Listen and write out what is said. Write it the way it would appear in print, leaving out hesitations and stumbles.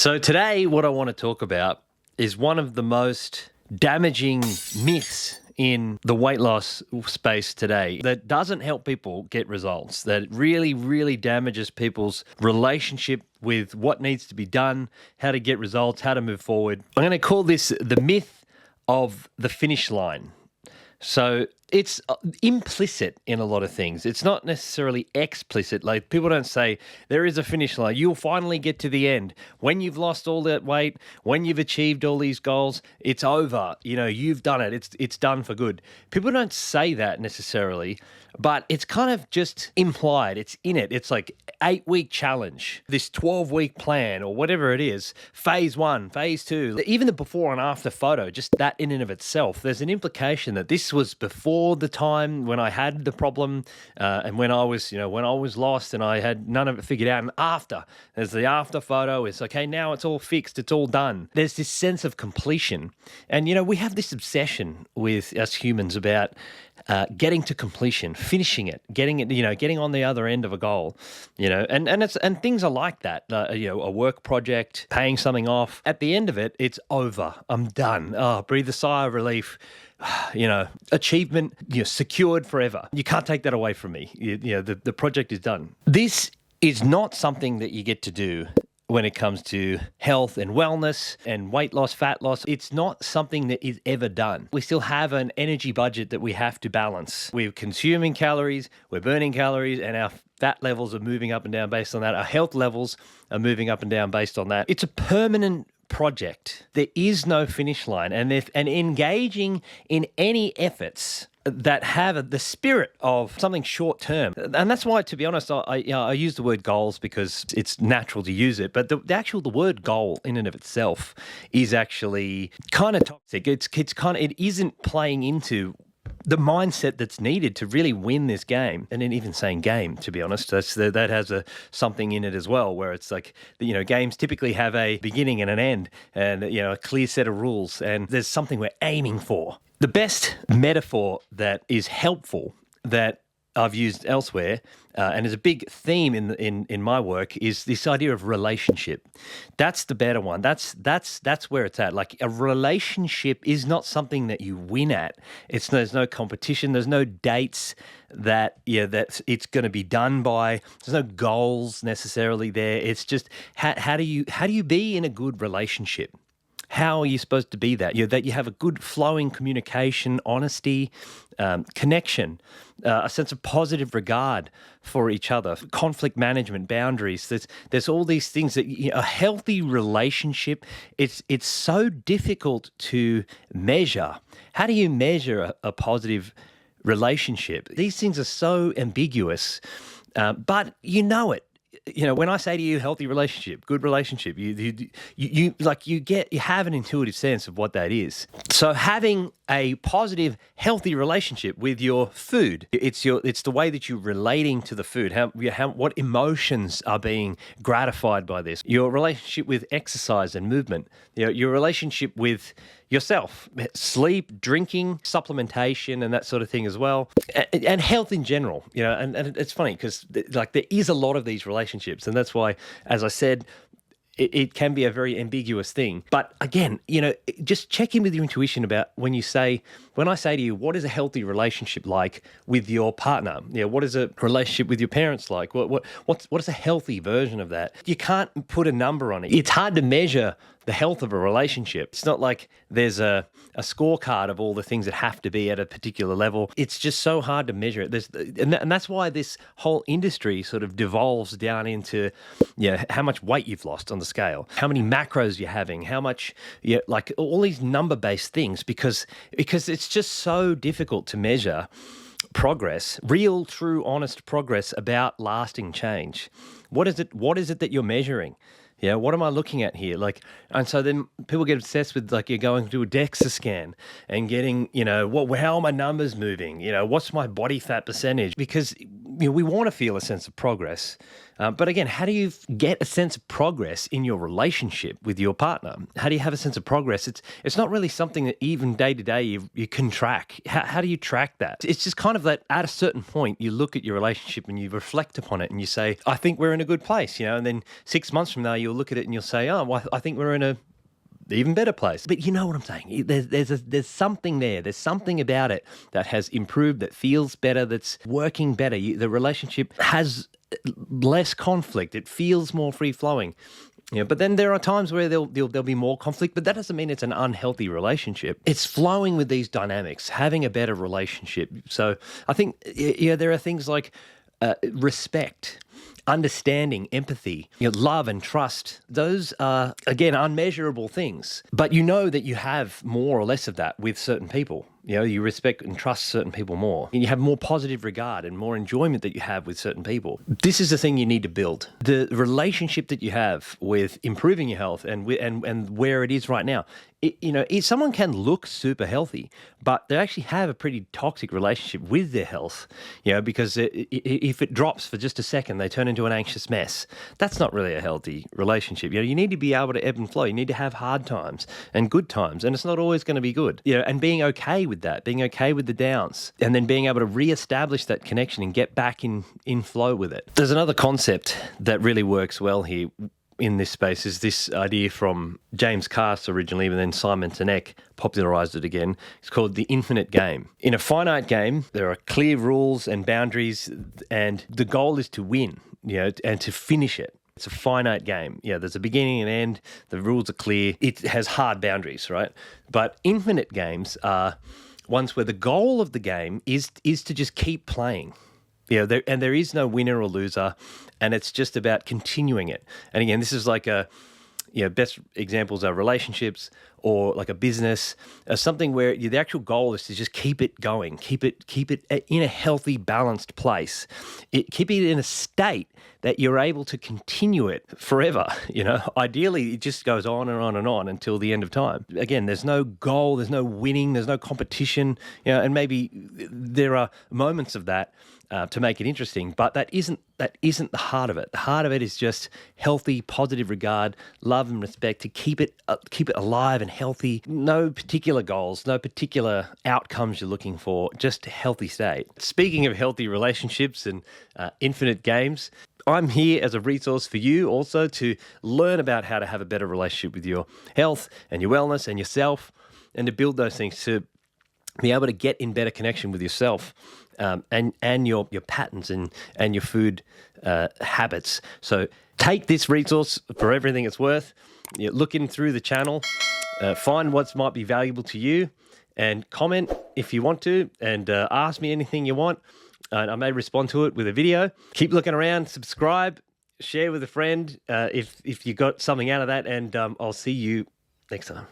So today, what I want to talk about is one of the most damaging myths in the weight loss space today that doesn't help people get results, that really, really damages people's relationship with what needs to be done, how to get results, how to move forward. I'm going to call this the myth of the finish line. So it's implicit in a lot of things. It's not necessarily explicit. Like, people don't say there is a finish line. You'll finally get to the end. When you've lost all that weight, when you've achieved all these goals, it's over. You know, you've done it. It's done for good. People don't say that necessarily, but it's kind of just implied. It's in it. It's like 8-week challenge, this 12-week plan or whatever it is, phase 1, phase 2, even the before and after photo, just that in and of itself, there's an implication that this was before the time when I had the problem and when I was lost and I had none of it figured out. And after, there's the after photo. It's okay, now it's all fixed. It's all done. There's this sense of completion. And, we have this obsession with us humans about getting to completion, finishing it, getting on the other end of a goal, and things are like that. A work project, paying something off. At the end of it, it's over. I'm done. Oh, breathe a sigh of relief. Achievement, secured forever. You can't take that away from me. The project is done. This is not something that you get to do when it comes to health and wellness and weight loss, fat loss. It's not something that is ever done. We still have an energy budget that we have to balance. We're consuming calories, we're burning calories, and our fat levels are moving up and down based on that. Our health levels are moving up and down based on that. It's a permanent project. There is no finish line, and engaging in any efforts that have the spirit of something short term. And that's why, to be honest, I use the word goals because it's natural to use it. But the word goal in and of itself is actually kind of toxic. It isn't playing into the mindset that's needed to really win this game. And then even saying game, to be honest, that has something in it as well, where it's like, games typically have a beginning and an end and, a clear set of rules, and there's something we're aiming for. The best metaphor that is helpful that I've used elsewhere, and is a big theme in my work, is this idea of relationship. That's the better one. That's where it's at. Like, a relationship is not something that you win at. There's no competition. There's no dates that it's going to be done by. There's no goals necessarily there. It's just how do you be in a good relationship? How are you supposed to be that? That you have a good flowing communication, honesty, connection, a sense of positive regard for each other, conflict management, boundaries. There's all these things that a healthy relationship. It's so difficult to measure. How do you measure a positive relationship? These things are so ambiguous, but it. When I say to you, healthy relationship, good relationship, you have an intuitive sense of what that is. So having a positive, healthy relationship with your food, it's the way that you're relating to the food, what emotions are being gratified by this, your relationship with exercise and movement, your relationship with yourself, sleep, drinking, supplementation, and that sort of thing as well, and health in general. And it's funny because there is a lot of these relationships, and that's why, as I said, it can be a very ambiguous thing. But again, just check in with your intuition about when I say to you, what is a healthy relationship like with your partner? What is a relationship with your parents like? What is a healthy version of that? You can't put a number on it. It's hard to measure the health of a relationship. It's not like there's a scorecard of all the things that have to be at a particular level. It's just so hard to measure it. And that's why this whole industry sort of devolves down into how much weight you've lost on the scale, how many macros you're having, how much, like all these number-based things, because it's just so difficult to measure progress, real, true, honest progress about lasting change. What is it that you're measuring? What am I looking at here? And so then people get obsessed with you're going to a DEXA scan and getting, how are my numbers moving? What's my body fat percentage? Because we want to feel a sense of progress. But again, how do you get a sense of progress in your relationship with your partner? How do you have a sense of progress? It's not really something that even day to day you can track. How do you track that? It's just kind of that at a certain point, you look at your relationship and you reflect upon it and you say, I think we're in a good place, and then 6 months from now, you'll look at it and you'll say, oh, well, I think we're in a even better place. But you know what I'm saying? There's something there. There's something about it that has improved, that feels better, that's working better. The relationship has less conflict. It feels more free flowing. But then there are times where there'll be more conflict, but that doesn't mean it's an unhealthy relationship. It's flowing with these dynamics, having a better relationship. So I think there are things like respect, understanding, empathy, love and trust. Those are, again, unmeasurable things. But you know that you have more or less of that with certain people. You respect and trust certain people more. And you have more positive regard and more enjoyment that you have with certain people. This is the thing you need to build. The relationship that you have with improving your health and where it is right now. Someone can look super healthy, but they actually have a pretty toxic relationship with their health, because if it drops for just a second, they turn into an anxious mess. That's not really a healthy relationship. You need to be able to ebb and flow. You need to have hard times and good times, and it's not always going to be good. And being okay with that, being okay with the downs, and then being able to reestablish that connection and get back in flow with it. There's another concept that really works well here in this space is this idea from James Cass originally, but then Simon Sinek popularized it again. It's called the infinite game. In a finite game, there are clear rules and boundaries, and the goal is to win, and to finish it. It's a finite game. There's a beginning and end. The rules are clear. It has hard boundaries, right? But infinite games are ones where the goal of the game is to just keep playing. There is no winner or loser, and it's just about continuing it. And again, this is like best examples are relationships or like a business, something where the actual goal is to just keep it going, keep it in a healthy, balanced place. Keep it in a state that you're able to continue it forever. Ideally, it just goes on and on and on until the end of time. Again, there's no goal, there's no winning, there's no competition, and maybe there are moments of that to make it interesting, but that isn't the heart of it. The heart of it is just healthy, positive regard, love and respect to keep it alive and healthy. No particular goals, no particular outcomes you're looking for, just a healthy state. Speaking of healthy relationships and infinite games, I'm here as a resource for you also to learn about how to have a better relationship with your health and your wellness and yourself, and to build those things, to be able to get in better connection with yourself and your patterns and your food habits. So take this resource for everything it's worth. Look in through the channel, find what might be valuable to you, and comment if you want to, and ask me anything you want. And I may respond to it with a video. Keep looking around, subscribe, share with a friend if you got something out of that, and I'll see you next time.